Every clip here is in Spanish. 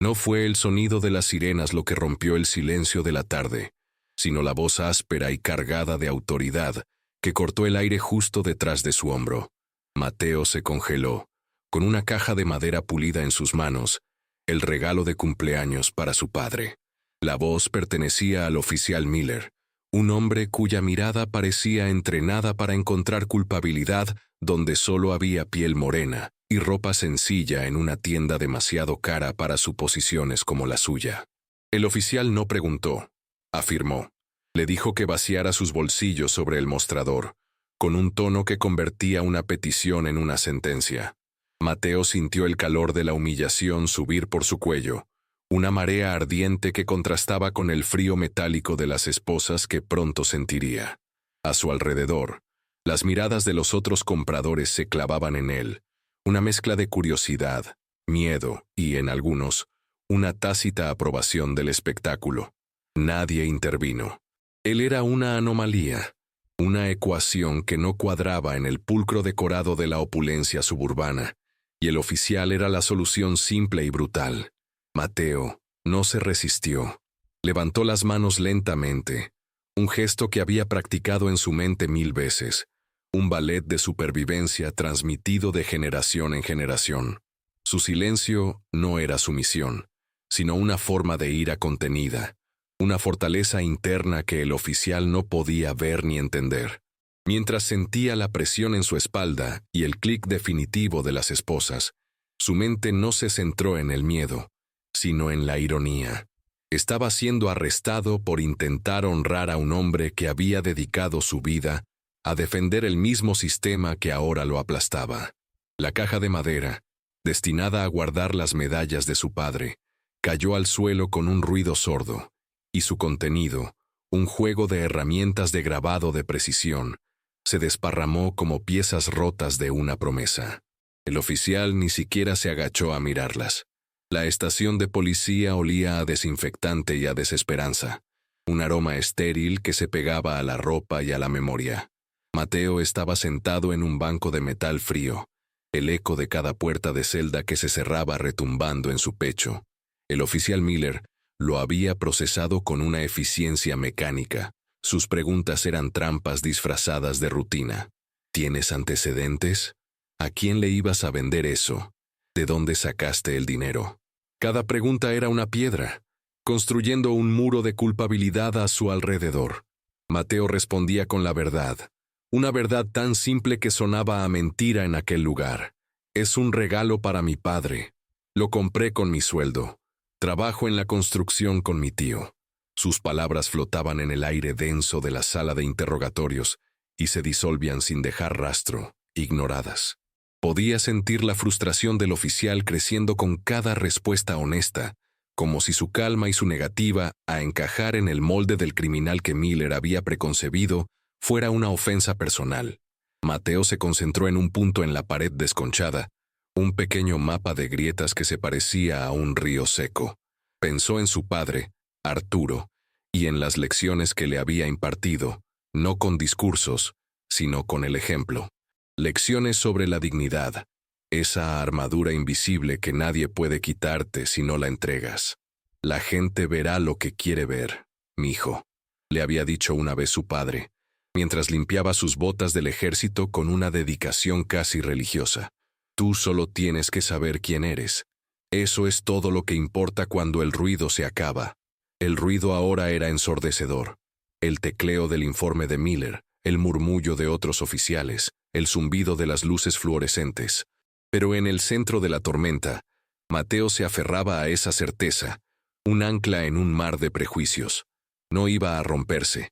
No fue el sonido de las sirenas lo que rompió el silencio de la tarde, sino la voz áspera y cargada de autoridad que cortó el aire justo detrás de su hombro. Mateo se congeló, con una caja de madera pulida en sus manos, el regalo de cumpleaños para su padre. La voz pertenecía al oficial Miller, un hombre cuya mirada parecía entrenada para encontrar culpabilidad donde solo había piel morena y ropa sencilla en una tienda demasiado cara para suposiciones como la suya. El oficial no preguntó, afirmó. Le dijo que vaciara sus bolsillos sobre el mostrador, con un tono que convertía una petición en una sentencia. Mateo sintió el calor de la humillación subir por su cuello, una marea ardiente que contrastaba con el frío metálico de las esposas que pronto sentiría. A su alrededor, las miradas de los otros compradores se clavaban en él, una mezcla de curiosidad, miedo y, en algunos, una tácita aprobación del espectáculo. Nadie intervino. Él era una anomalía, una ecuación que no cuadraba en el pulcro decorado de la opulencia suburbana, y el oficial era la solución simple y brutal. Mateo no se resistió. Levantó las manos lentamente, un gesto que había practicado en su mente 1000 veces, un ballet de supervivencia transmitido de generación en generación. Su silencio no era sumisión, sino una forma de ira contenida, una fortaleza interna que el oficial no podía ver ni entender. Mientras sentía la presión en su espalda y el clic definitivo de las esposas, su mente no se centró en el miedo, sino en la ironía. Estaba siendo arrestado por intentar honrar a un hombre que había dedicado su vida a defender el mismo sistema que ahora lo aplastaba. La caja de madera, destinada a guardar las medallas de su padre, cayó al suelo con un ruido sordo, y su contenido, un juego de herramientas de grabado de precisión, se desparramó como piezas rotas de una promesa. El oficial ni siquiera se agachó a mirarlas. La estación de policía olía a desinfectante y a desesperanza, un aroma estéril que se pegaba a la ropa y a la memoria. Mateo estaba sentado en un banco de metal frío, el eco de cada puerta de celda que se cerraba retumbando en su pecho. El oficial Miller lo había procesado con una eficiencia mecánica. Sus preguntas eran trampas disfrazadas de rutina. ¿Tienes antecedentes? ¿A quién le ibas a vender eso? ¿De dónde sacaste el dinero? Cada pregunta era una piedra, construyendo un muro de culpabilidad a su alrededor. Mateo respondía con la verdad, una verdad tan simple que sonaba a mentira en aquel lugar. Es un regalo para mi padre. Lo compré con mi sueldo. Trabajo en la construcción con mi tío. Sus palabras flotaban en el aire denso de la sala de interrogatorios y se disolvían sin dejar rastro, ignoradas. Podía sentir la frustración del oficial creciendo con cada respuesta honesta, como si su calma y su negativa a encajar en el molde del criminal que Miller había preconcebido fuera una ofensa personal. Mateo se concentró en un punto en la pared desconchada, un pequeño mapa de grietas que se parecía a un río seco. Pensó en su padre, Arturo, y en las lecciones que le había impartido, no con discursos, sino con el ejemplo. Lecciones sobre la dignidad, esa armadura invisible que nadie puede quitarte si no la entregas. La gente verá lo que quiere ver, mijo, le había dicho una vez su padre, mientras limpiaba sus botas del ejército con una dedicación casi religiosa. Tú solo tienes que saber quién eres. Eso es todo lo que importa cuando el ruido se acaba. El ruido ahora era ensordecedor. El tecleo del informe de Miller, el murmullo de otros oficiales, el zumbido de las luces fluorescentes. Pero en el centro de la tormenta, Mateo se aferraba a esa certeza, un ancla en un mar de prejuicios. No iba a romperse.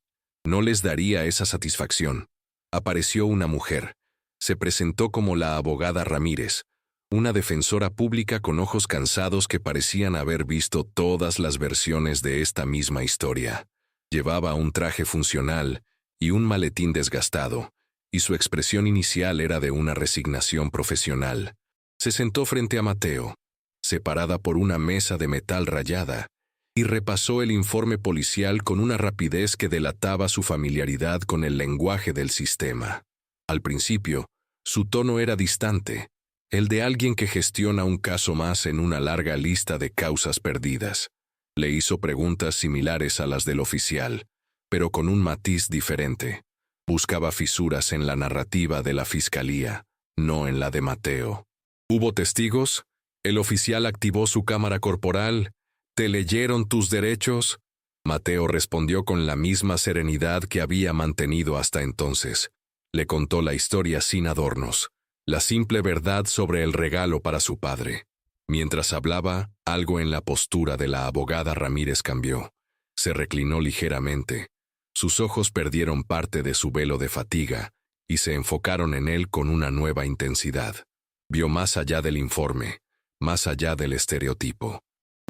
No les daría esa satisfacción. Apareció una mujer. Se presentó como la abogada Ramírez, una defensora pública con ojos cansados que parecían haber visto todas las versiones de esta misma historia. Llevaba un traje funcional y un maletín desgastado, y su expresión inicial era de una resignación profesional. Se sentó frente a Mateo, separada por una mesa de metal rayada, y repasó el informe policial con una rapidez que delataba su familiaridad con el lenguaje del sistema. Al principio, su tono era distante, el de alguien que gestiona un caso más en una larga lista de causas perdidas. Le hizo preguntas similares a las del oficial, pero con un matiz diferente. Buscaba fisuras en la narrativa de la fiscalía, no en la de Mateo. ¿Hubo testigos? El oficial activó su cámara corporal. ¿Te leyeron tus derechos? Mateo respondió con la misma serenidad que había mantenido hasta entonces. Le contó la historia sin adornos, la simple verdad sobre el regalo para su padre. Mientras hablaba, algo en la postura de la abogada Ramírez cambió. Se reclinó ligeramente. Sus ojos perdieron parte de su velo de fatiga y se enfocaron en él con una nueva intensidad. Vio más allá del informe, más allá del estereotipo.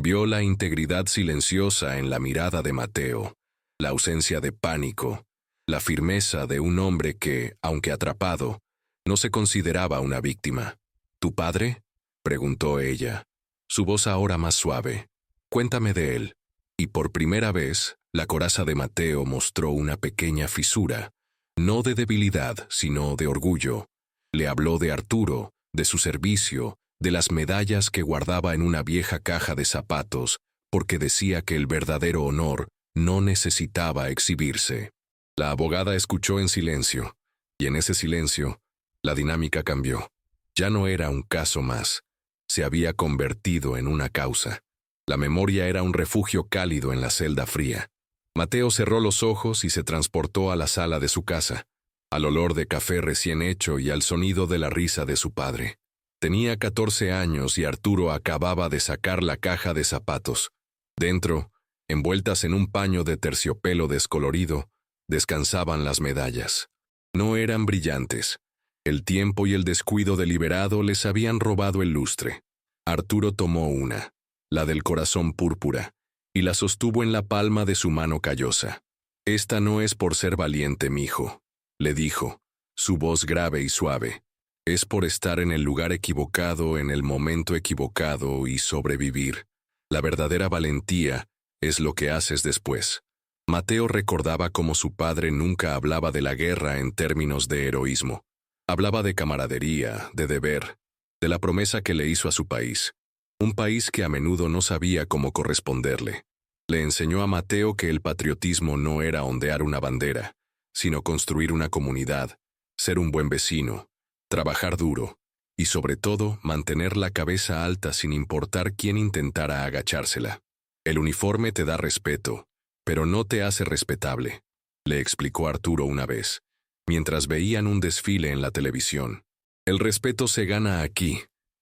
Vio la integridad silenciosa en la mirada de Mateo, la ausencia de pánico, la firmeza de un hombre que, aunque atrapado, no se consideraba una víctima. ¿Tu padre?, preguntó ella, su voz ahora más suave. Cuéntame de él. Y por primera vez, la coraza de Mateo mostró una pequeña fisura, no de debilidad, sino de orgullo. Le habló de Arturo, de su servicio, de las medallas que guardaba en una vieja caja de zapatos, porque decía que el verdadero honor no necesitaba exhibirse. La abogada escuchó en silencio, y en ese silencio, la dinámica cambió. Ya no era un caso más. Se había convertido en una causa. La memoria era un refugio cálido en la celda fría. Mateo cerró los ojos y se transportó a la sala de su casa, al olor de café recién hecho y al sonido de la risa de su padre. Tenía 14 años y Arturo acababa de sacar la caja de zapatos. Dentro, envueltas en un paño de terciopelo descolorido, descansaban las medallas. No eran brillantes. El tiempo y el descuido deliberado les habían robado el lustre. Arturo tomó una, la del corazón púrpura, y la sostuvo en la palma de su mano callosa. «Esta no es por ser valiente, mijo», le dijo, su voz grave y suave. «Es por estar en el lugar equivocado, en el momento equivocado y sobrevivir. La verdadera valentía es lo que haces después». Mateo recordaba cómo su padre nunca hablaba de la guerra en términos de heroísmo. Hablaba de camaradería, de deber, de la promesa que le hizo a su país. Un país que a menudo no sabía cómo corresponderle. Le enseñó a Mateo que el patriotismo no era ondear una bandera, sino construir una comunidad, ser un buen vecino, trabajar duro y, sobre todo, mantener la cabeza alta sin importar quién intentara agachársela. El uniforme te da respeto, pero no te hace respetable, le explicó Arturo una vez, mientras veían un desfile en la televisión. El respeto se gana aquí,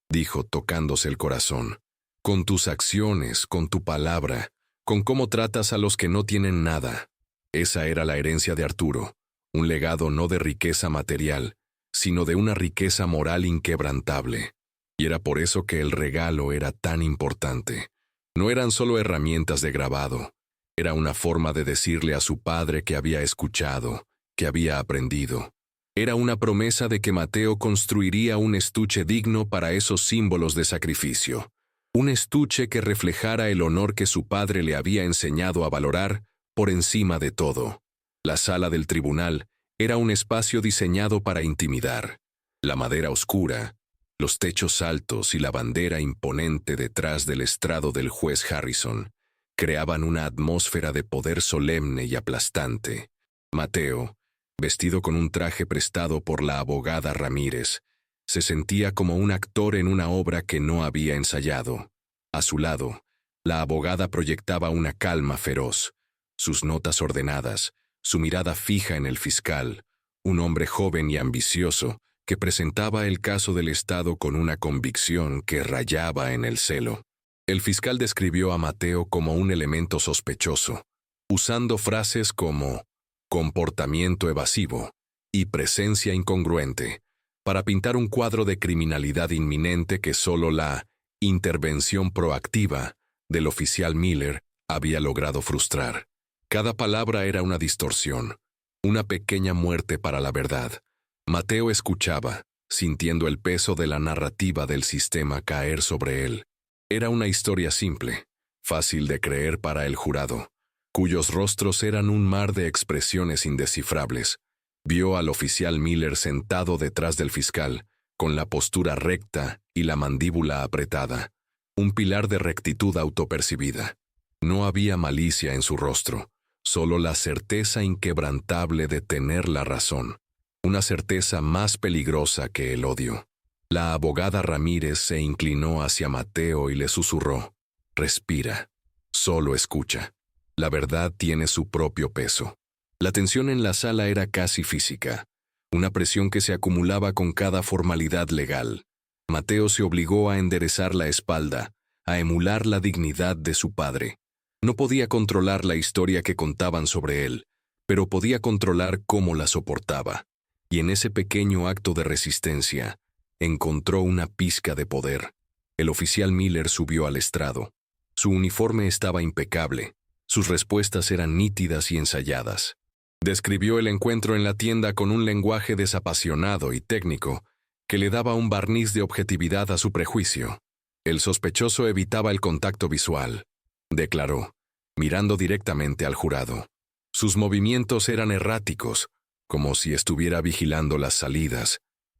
dijo tocándose el corazón, con tus acciones, con tu palabra, con cómo tratas a los que no tienen nada. Esa era la herencia de Arturo, un legado no de riqueza material, sino de una riqueza moral inquebrantable. Y era por eso que el regalo era tan importante. No eran solo herramientas de grabado, era una forma de decirle a su padre que había escuchado, que había aprendido. Era una promesa de que Mateo construiría un estuche digno para esos símbolos de sacrificio. Un estuche que reflejara el honor que su padre le había enseñado a valorar por encima de todo. La sala del tribunal era un espacio diseñado para intimidar. La madera oscura, los techos altos y la bandera imponente detrás del estrado del juez Harrison creaban una atmósfera de poder solemne y aplastante. Mateo, vestido con un traje prestado por la abogada Ramírez, se sentía como un actor en una obra que no había ensayado. A su lado, la abogada proyectaba una calma feroz, sus notas ordenadas, su mirada fija en el fiscal, un hombre joven y ambicioso que presentaba el caso del Estado con una convicción que rayaba en el celo. El fiscal describió a Mateo como un elemento sospechoso, usando frases como comportamiento evasivo y presencia incongruente, para pintar un cuadro de criminalidad inminente que solo la intervención proactiva del oficial Miller había logrado frustrar. Cada palabra era una distorsión, una pequeña muerte para la verdad. Mateo escuchaba, sintiendo el peso de la narrativa del sistema caer sobre él. Era una historia simple, fácil de creer para el jurado, cuyos rostros eran un mar de expresiones indescifrables. Vio al oficial Miller sentado detrás del fiscal, con la postura recta y la mandíbula apretada, un pilar de rectitud autopercibida. No había malicia en su rostro, solo la certeza inquebrantable de tener la razón, una certeza más peligrosa que el odio. La abogada Ramírez se inclinó hacia Mateo y le susurró: «Respira, solo escucha. La verdad tiene su propio peso». La tensión en la sala era casi física, una presión que se acumulaba con cada formalidad legal. Mateo se obligó a enderezar la espalda, a emular la dignidad de su padre. No podía controlar la historia que contaban sobre él, pero podía controlar cómo la soportaba. Y en ese pequeño acto de resistencia, encontró una pizca de poder. El oficial Miller subió al estrado. Su uniforme estaba impecable. Sus respuestas eran nítidas y ensayadas. Describió el encuentro en la tienda con un lenguaje desapasionado y técnico que le daba un barniz de objetividad a su prejuicio. El sospechoso evitaba el contacto visual, declaró, mirando directamente al jurado. Sus movimientos eran erráticos, como si estuviera vigilando las salidas.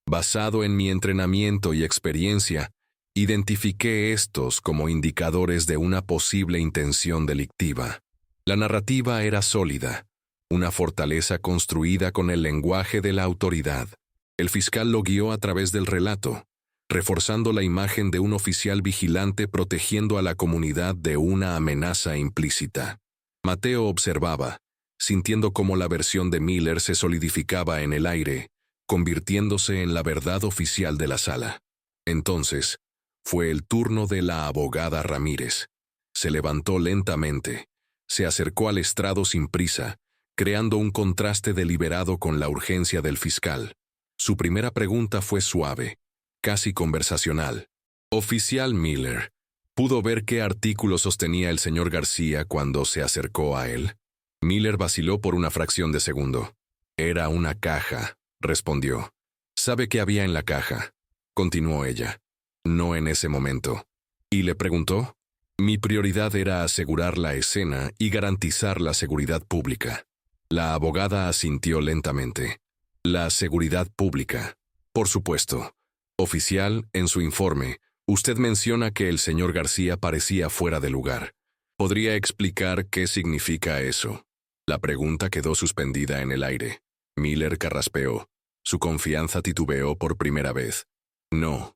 Basado en mi entrenamiento y experiencia, identifiqué estos como indicadores de una posible intención delictiva. La narrativa era sólida, una fortaleza construida con el lenguaje de la autoridad. El fiscal lo guió a través del relato, reforzando la imagen de un oficial vigilante protegiendo a la comunidad de una amenaza implícita. Mateo observaba, sintiendo cómo la versión de Miller se solidificaba en el aire, convirtiéndose en la verdad oficial de la sala. Entonces, fue el turno de la abogada Ramírez. Se levantó lentamente, se acercó al estrado sin prisa, creando un contraste deliberado con la urgencia del fiscal. Su primera pregunta fue suave, casi conversacional. «Oficial Miller, ¿pudo ver qué artículo sostenía el señor García cuando se acercó a él?» Miller vaciló por una fracción de segundo. «Era una caja», respondió. «¿Sabe qué había en la caja?», continuó ella. «No en ese momento». ¿Y le preguntó? «Mi prioridad era asegurar la escena y garantizar la seguridad pública». La abogada asintió lentamente. «La seguridad pública. Por supuesto. Oficial, en su informe, usted menciona que el señor García parecía fuera de lugar. ¿Podría explicar qué significa eso?». La pregunta quedó suspendida en el aire. Miller carraspeó. Su confianza titubeó por primera vez. No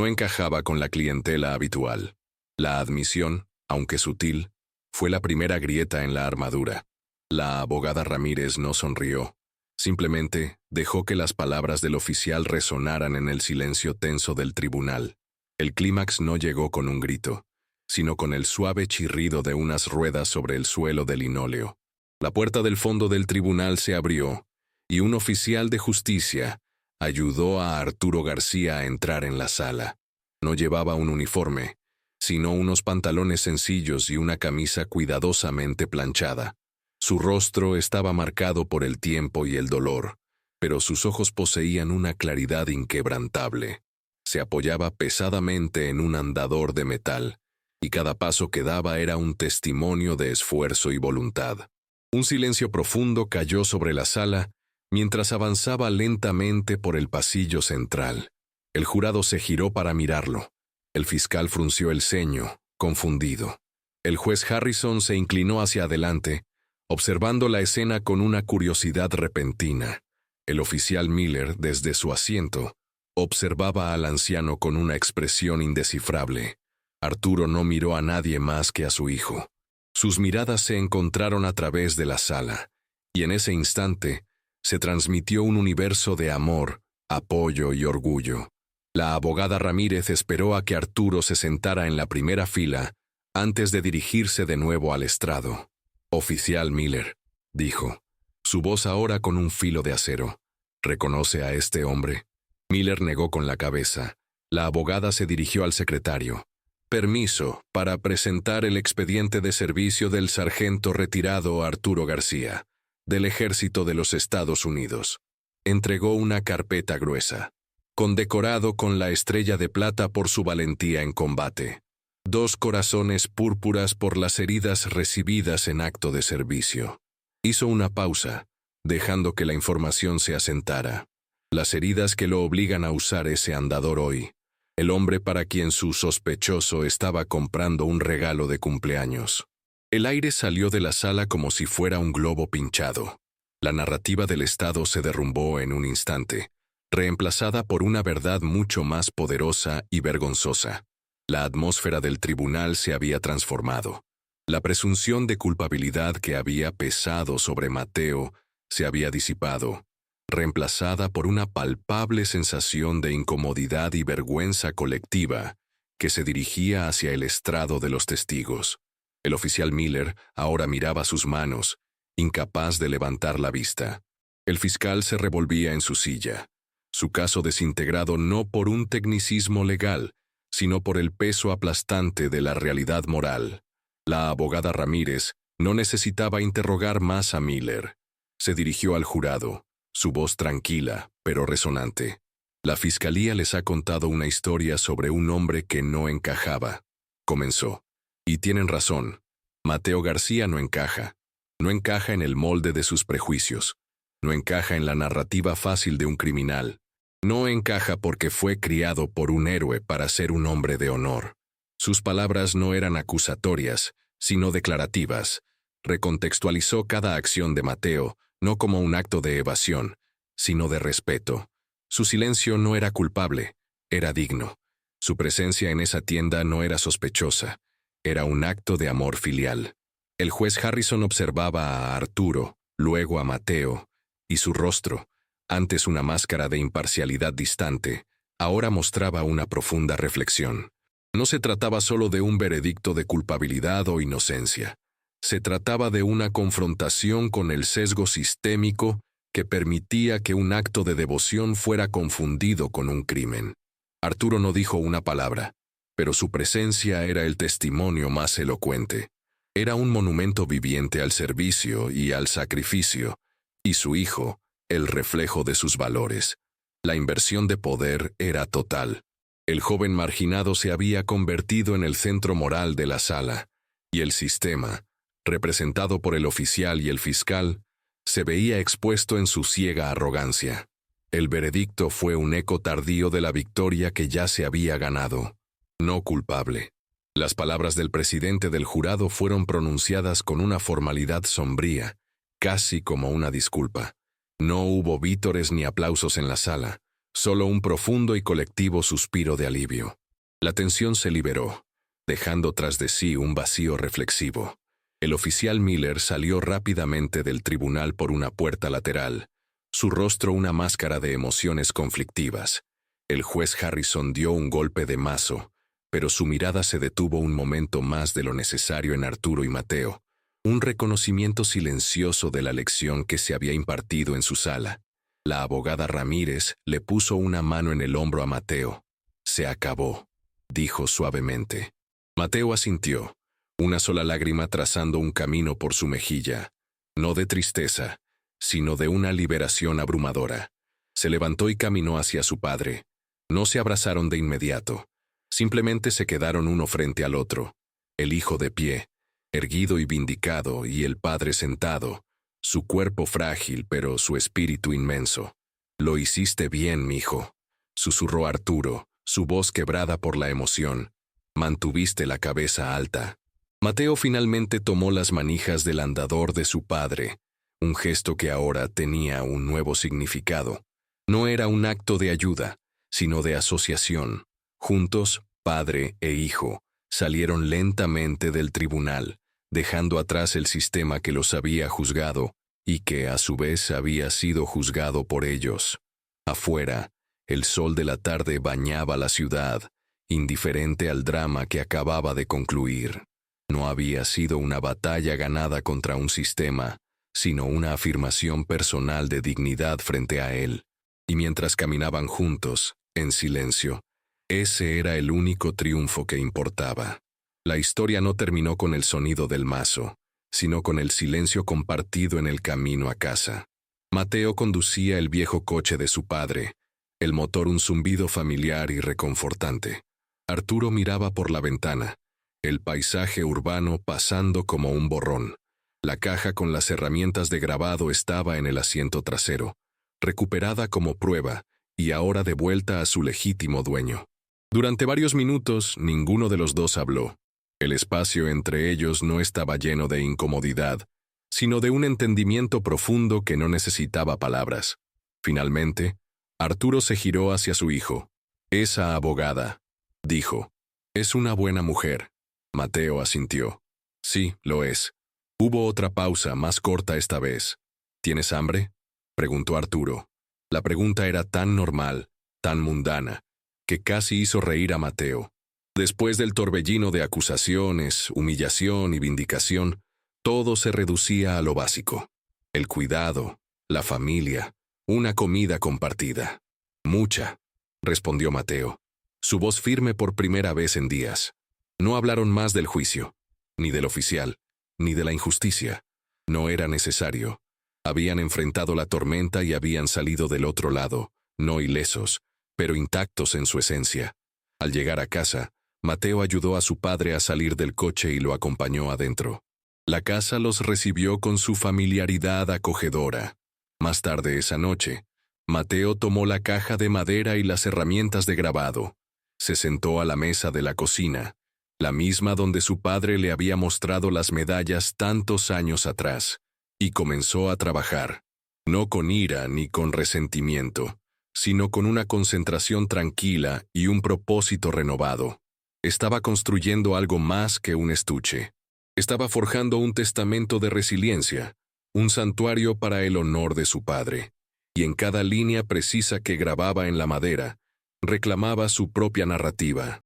encajaba con la clientela habitual. La admisión, aunque sutil, fue la primera grieta en la armadura. La abogada Ramírez no sonrió. Simplemente dejó que las palabras del oficial resonaran en el silencio tenso del tribunal. El clímax no llegó con un grito, sino con el suave chirrido de unas ruedas sobre el suelo de linóleo. La puerta del fondo del tribunal se abrió, y un oficial de justicia ayudó a Arturo García a entrar en la sala. No llevaba un uniforme, sino unos pantalones sencillos y una camisa cuidadosamente planchada. Su rostro estaba marcado por el tiempo y el dolor, pero sus ojos poseían una claridad inquebrantable. Se apoyaba pesadamente en un andador de metal, y cada paso que daba era un testimonio de esfuerzo y voluntad. Un silencio profundo cayó sobre la sala mientras avanzaba lentamente por el pasillo central. El jurado se giró para mirarlo. El fiscal frunció el ceño, confundido. El juez Harrison se inclinó hacia adelante, observando la escena con una curiosidad repentina. El oficial Miller, desde su asiento, observaba al anciano con una expresión indescifrable. Arturo no miró a nadie más que a su hijo. Sus miradas se encontraron a través de la sala, y en ese instante se transmitió un universo de amor, apoyo y orgullo. La abogada Ramírez esperó a que Arturo se sentara en la primera fila antes de dirigirse de nuevo al estrado. «Oficial Miller», dijo, su voz ahora con un filo de acero. «¿Reconoce a este hombre?». Miller negó con la cabeza. La abogada se dirigió al secretario. «Permiso para presentar el expediente de servicio del sargento retirado Arturo García, del Ejército de los Estados Unidos». Entregó una carpeta gruesa. «Condecorado con la Estrella de Plata por su valentía en combate. 2 corazones púrpuras por las heridas recibidas en acto de servicio». Hizo una pausa, dejando que la información se asentara. Las heridas que lo obligan a usar ese andador hoy. El hombre para quien su sospechoso estaba comprando un regalo de cumpleaños. El aire salió de la sala como si fuera un globo pinchado. La narrativa del Estado se derrumbó en un instante, reemplazada por una verdad mucho más poderosa y vergonzosa. La atmósfera del tribunal se había transformado. La presunción de culpabilidad que había pesado sobre Mateo se había disipado, reemplazada por una palpable sensación de incomodidad y vergüenza colectiva que se dirigía hacia el estrado de los testigos. El oficial Miller ahora miraba sus manos, incapaz de levantar la vista. El fiscal se revolvía en su silla, su caso desintegrado no por un tecnicismo legal, sino por el peso aplastante de la realidad moral. La abogada Ramírez no necesitaba interrogar más a Miller. Se dirigió al jurado, su voz tranquila, pero resonante. La fiscalía les ha contado una historia sobre un hombre que no encajaba. Comenzó. Y tienen razón. Mateo García no encaja. No encaja en el molde de sus prejuicios. No encaja en la narrativa fácil de un criminal. No encaja porque fue criado por un héroe para ser un hombre de honor. Sus palabras no eran acusatorias, sino declarativas. Recontextualizó cada acción de Mateo, no como un acto de evasión, sino de respeto. Su silencio no era culpable, era digno. Su presencia en esa tienda no era sospechosa, era un acto de amor filial. El juez Harrison observaba a Arturo, luego a Mateo, y su rostro, antes una máscara de imparcialidad distante, ahora mostraba una profunda reflexión. No se trataba solo de un veredicto de culpabilidad o inocencia. Se trataba de una confrontación con el sesgo sistémico que permitía que un acto de devoción fuera confundido con un crimen. Arturo no dijo una palabra, pero su presencia era el testimonio más elocuente. Era un monumento viviente al servicio y al sacrificio, y su hijo, el reflejo de sus valores. La inversión de poder era total. El joven marginado se había convertido en el centro moral de la sala, y el sistema, representado por el oficial y el fiscal, se veía expuesto en su ciega arrogancia. El veredicto fue un eco tardío de la victoria que ya se había ganado. No culpable. Las palabras del presidente del jurado fueron pronunciadas con una formalidad sombría, casi como una disculpa. No hubo vítores ni aplausos en la sala, solo un profundo y colectivo suspiro de alivio. La tensión se liberó, dejando tras de sí un vacío reflexivo. El oficial Miller salió rápidamente del tribunal por una puerta lateral, su rostro una máscara de emociones conflictivas. El juez Harrison dio un golpe de mazo, pero su mirada se detuvo un momento más de lo necesario en Arturo y Mateo, un reconocimiento silencioso de la lección que se había impartido en su sala. La abogada Ramírez le puso una mano en el hombro a Mateo. «Se acabó», dijo suavemente. Mateo asintió, una sola lágrima trazando un camino por su mejilla, no de tristeza, sino de una liberación abrumadora. Se levantó y caminó hacia su padre. No se abrazaron de inmediato. Simplemente se quedaron uno frente al otro, el hijo de pie, erguido y vindicado, y el padre sentado, su cuerpo frágil pero su espíritu inmenso. «Lo hiciste bien, mijo», susurró Arturo, su voz quebrada por la emoción. «Mantuviste la cabeza alta». Mateo finalmente tomó las manijas del andador de su padre, un gesto que ahora tenía un nuevo significado. No era un acto de ayuda, sino de asociación. Juntos, padre e hijo, salieron lentamente del tribunal, dejando atrás el sistema que los había juzgado y que a su vez había sido juzgado por ellos. Afuera, el sol de la tarde bañaba la ciudad, indiferente al drama que acababa de concluir. No había sido una batalla ganada contra un sistema, sino una afirmación personal de dignidad frente a él. Y mientras caminaban juntos, en silencio, ese era el único triunfo que importaba. La historia no terminó con el sonido del mazo, sino con el silencio compartido en el camino a casa. Mateo conducía el viejo coche de su padre, el motor un zumbido familiar y reconfortante. Arturo miraba por la ventana, el paisaje urbano pasando como un borrón. La caja con las herramientas de grabado estaba en el asiento trasero, recuperada como prueba y ahora de vuelta a su legítimo dueño. Durante varios minutos, ninguno de los dos habló. El espacio entre ellos no estaba lleno de incomodidad, sino de un entendimiento profundo que no necesitaba palabras. Finalmente, Arturo se giró hacia su hijo. «Esa abogada», dijo. «Es una buena mujer». Mateo asintió. «Sí, lo es». Hubo otra pausa, más corta esta vez. «¿Tienes hambre?», preguntó Arturo. La pregunta era tan normal, tan mundana, que casi hizo reír a Mateo. Después del torbellino de acusaciones, humillación y vindicación, todo se reducía a lo básico. El cuidado, la familia, una comida compartida. «Mucha», respondió Mateo, su voz firme por primera vez en días. No hablaron más del juicio, ni del oficial, ni de la injusticia. No era necesario. Habían enfrentado la tormenta y habían salido del otro lado, no ilesos, pero intactos en su esencia. Al llegar a casa, Mateo ayudó a su padre a salir del coche y lo acompañó adentro. La casa los recibió con su familiaridad acogedora. Más tarde esa noche, Mateo tomó la caja de madera y las herramientas de grabado. Se sentó a la mesa de la cocina, la misma donde su padre le había mostrado las medallas tantos años atrás, y comenzó a trabajar, no con ira ni con resentimiento, sino con una concentración tranquila y un propósito renovado. Estaba construyendo algo más que un estuche. Estaba forjando un testamento de resiliencia, un santuario para el honor de su padre, y en cada línea precisa que grababa en la madera, reclamaba su propia narrativa.